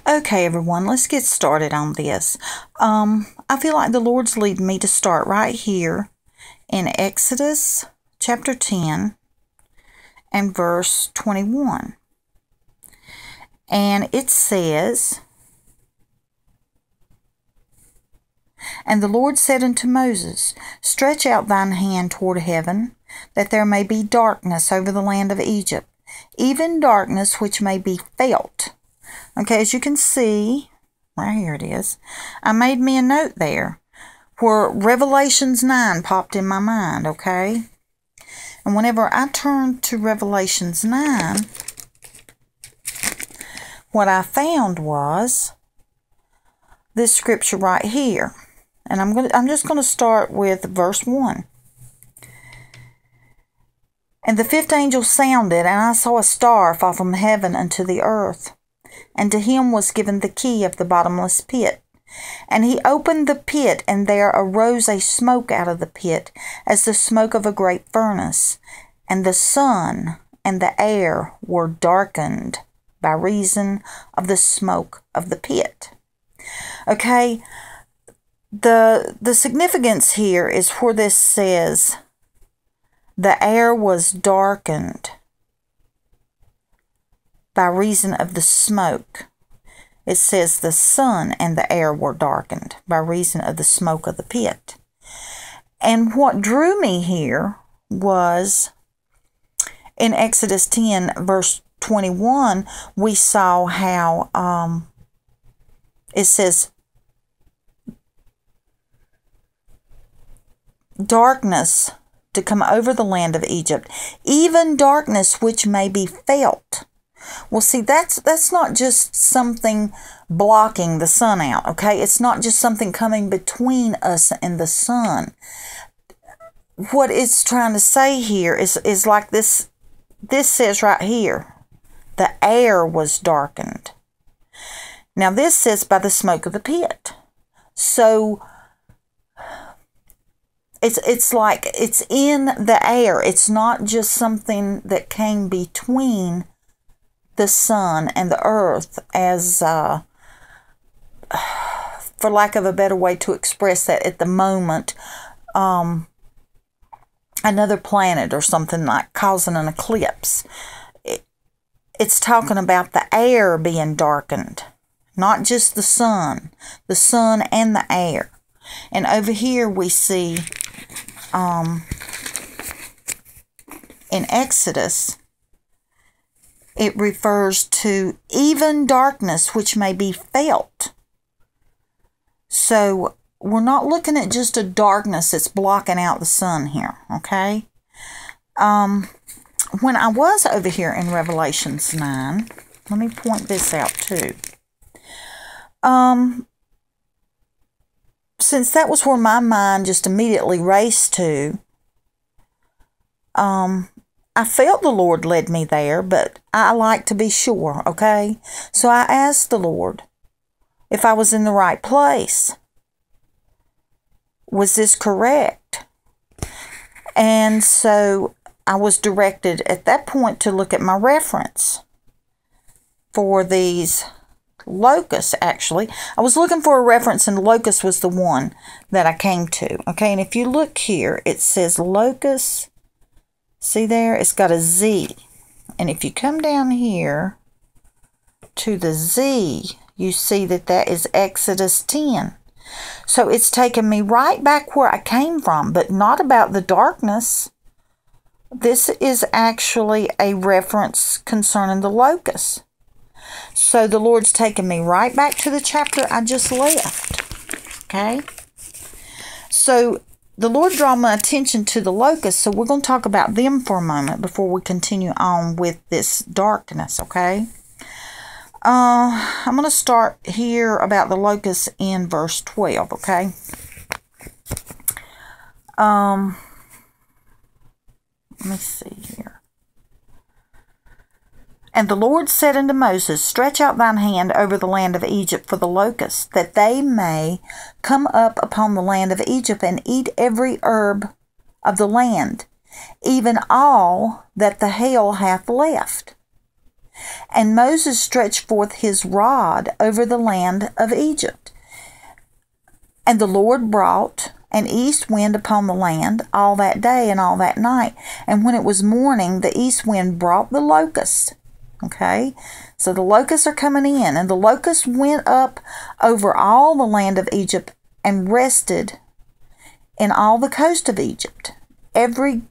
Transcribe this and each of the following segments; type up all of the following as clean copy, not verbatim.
Okay, everyone, let's get started on this. I feel like the Lord's leading me to start right here in Exodus chapter 10 and verse 21. And it says, "And the Lord said unto Moses, Stretch out thine hand toward heaven, that there may be darkness over the land of Egypt, even darkness which may be felt." Okay, as you can see, right here it is. I made me a note there where Revelations 9 popped in my mind, okay? And whenever I turned to Revelations 9, what I found was this scripture right here. And I'm just going to start with verse 1. "And the fifth angel sounded, and I saw a star fall from heaven unto the earth. And to him was given the key of the bottomless pit. And he opened the pit, and there arose a smoke out of the pit, as the smoke of a great furnace. And the sun and the air were darkened by reason of the smoke of the pit." Okay, the significance here is where this says the air was darkened by reason of the smoke. It says the sun and the air were darkened by reason of the smoke of the pit. And what drew me here was in Exodus 10 verse 21, we saw how it says darkness to come over the land of Egypt, even darkness which may be felt. Well, see, that's not just something blocking the sun out, okay? It's not just something coming between us and the sun. What it's trying to say here is like this. This says right here, the air was darkened. Now, this says by the smoke of the pit. So it's like it's in the air. It's not just something that came between the sun and the earth, as for lack of a better way to express that at the moment, another planet or something like causing an eclipse. It's talking about the air being darkened, not just the sun and the air. And over here we see in Exodus, it refers to even darkness which may be felt. So we're not looking at just a darkness that's blocking out the sun here, okay? When I was over here in Revelations 9, let me point this out too. Since that was where my mind just immediately raced to, I felt the Lord led me there, but I like to be sure, okay? So I asked the Lord if I was in the right place. Was this correct? And so I was directed at that point to look at my reference for these locusts, actually. I was looking for a reference, and locust was the one that I came to, okay? And if you look here, it says locusts. See there? It's got a Z. And if you come down here to the Z, you see that that is Exodus 10. So it's taken me right back where I came from, but not about the darkness. This is actually a reference concerning the locusts. So the Lord's taken me right back to the chapter I just left. Okay? So the Lord drew my attention to the locusts, so we're going to talk about them for a moment before we continue on with this darkness, okay? I'm going to start here about the locusts in verse 12, okay? Let me see here. "And the Lord said unto Moses, Stretch out thine hand over the land of Egypt for the locusts, that they may come up upon the land of Egypt and eat every herb of the land, even all that the hail hath left. And Moses stretched forth his rod over the land of Egypt. And the Lord brought an east wind upon the land all that day and all that night. And when it was morning, the east wind brought the locusts. Okay, so the locusts are coming in, and the locusts went up over all the land of Egypt and rested in all the coast of Egypt. It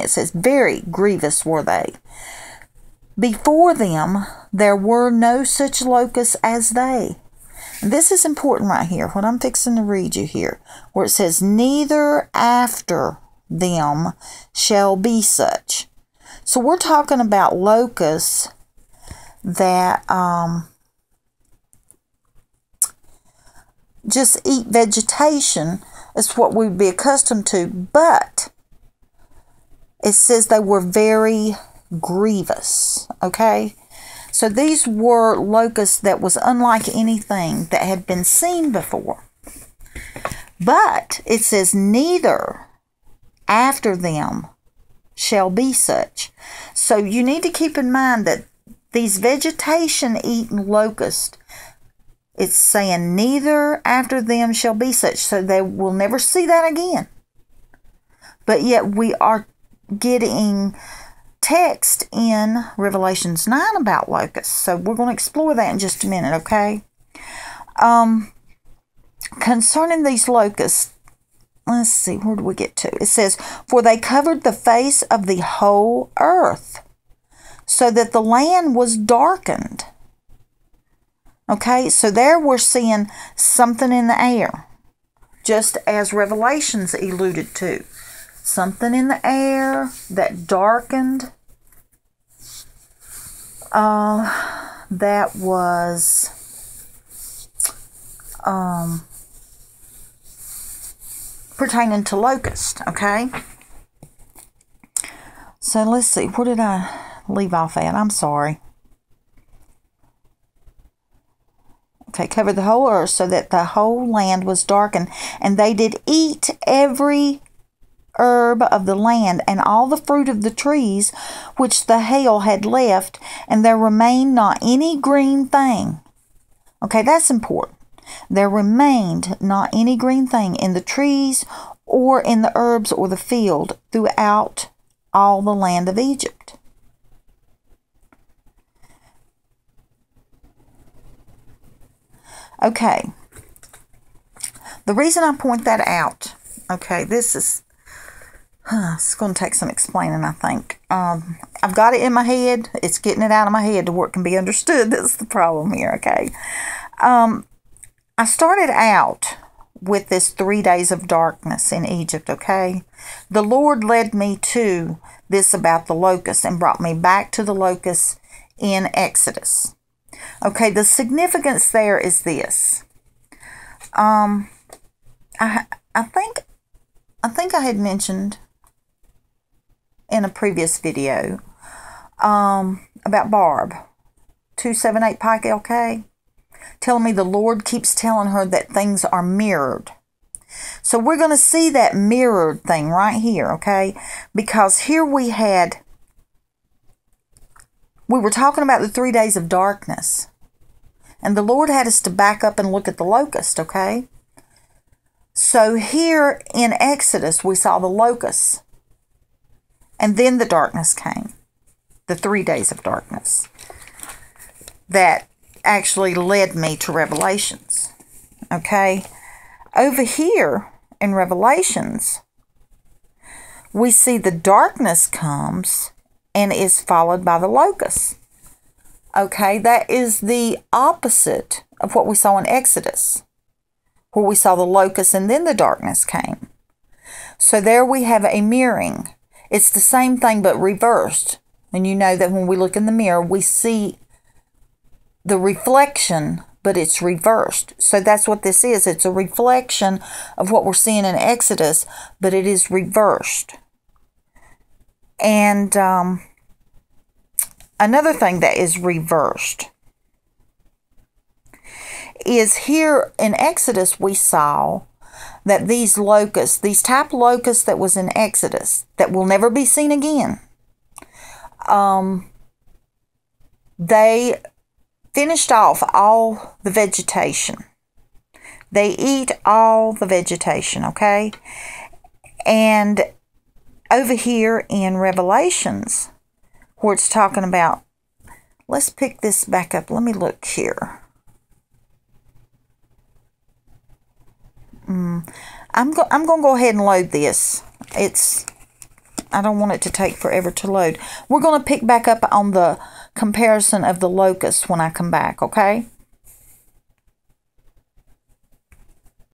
says, very grievous were they. Before them there were no such locusts as they. And this is important right here, what I'm fixing to read you here, where it says, neither after them shall be such. So we're talking about locusts that just eat vegetation. Is what we'd be accustomed to, but it says they were very grievous. Okay, so these were locusts that was unlike anything that had been seen before. But it says neither after them shall be such. So you need to keep in mind that these vegetation-eating locusts, it's saying neither after them shall be such. So they will never see that again. But yet we are getting text in Revelations 9 about locusts. So we're going to explore that in just a minute, okay? Concerning these locusts, let's see, where do we get to? It says, for they covered the face of the whole earth, so that the land was darkened. Okay, so there we're seeing something in the air, just as Revelations alluded to. Something in the air that darkened. That was pertaining to locust, okay? So let's see, where did I leave off at? I'm sorry. Okay, covered the whole earth so that the whole land was darkened, and they did eat every herb of the land and all the fruit of the trees which the hail had left, and there remained not any green thing. Okay, that's important. There remained not any green thing in the trees or in the herbs or the field throughout all the land of Egypt. Okay, the reason I point that out, okay, this is, it's going to take some explaining, I think. I've got it in my head. It's getting it out of my head to where it can be understood. That's the problem here, okay? I started out with this 3 days of darkness in Egypt, okay? The Lord led me to this about the locusts and brought me back to the locusts in Exodus. Okay, the significance there is this. I think I had mentioned in a previous video about Barb, 278 Pike LK, telling me the Lord keeps telling her that things are mirrored. So we're going to see that mirrored thing right here, okay? Because here we were talking about the 3 days of darkness. And the Lord had us to back up and look at the locust, okay? So here in Exodus, we saw the locusts. And then the darkness came. The 3 days of darkness. That actually led me to Revelations. Okay? Over here in Revelations, we see the darkness comes and is followed by the locusts. Okay, that is the opposite of what we saw in Exodus, where we saw the locusts and then the darkness came. So there we have a mirroring. It's the same thing but reversed. And you know that when we look in the mirror, we see the reflection, but it's reversed. So that's what this is. It's a reflection of what we're seeing in Exodus, but it is reversed. And another thing that is reversed is here in Exodus we saw that these locusts, these type locusts that was in Exodus, that will never be seen again, they finished off all the vegetation. They eat all the vegetation, okay? And over here in Revelations, where it's talking about, let's pick this back up. Let me look here. I'm going to go ahead and load this. I don't want it to take forever to load. We're going to pick back up on the comparison of the locusts when I come back, okay?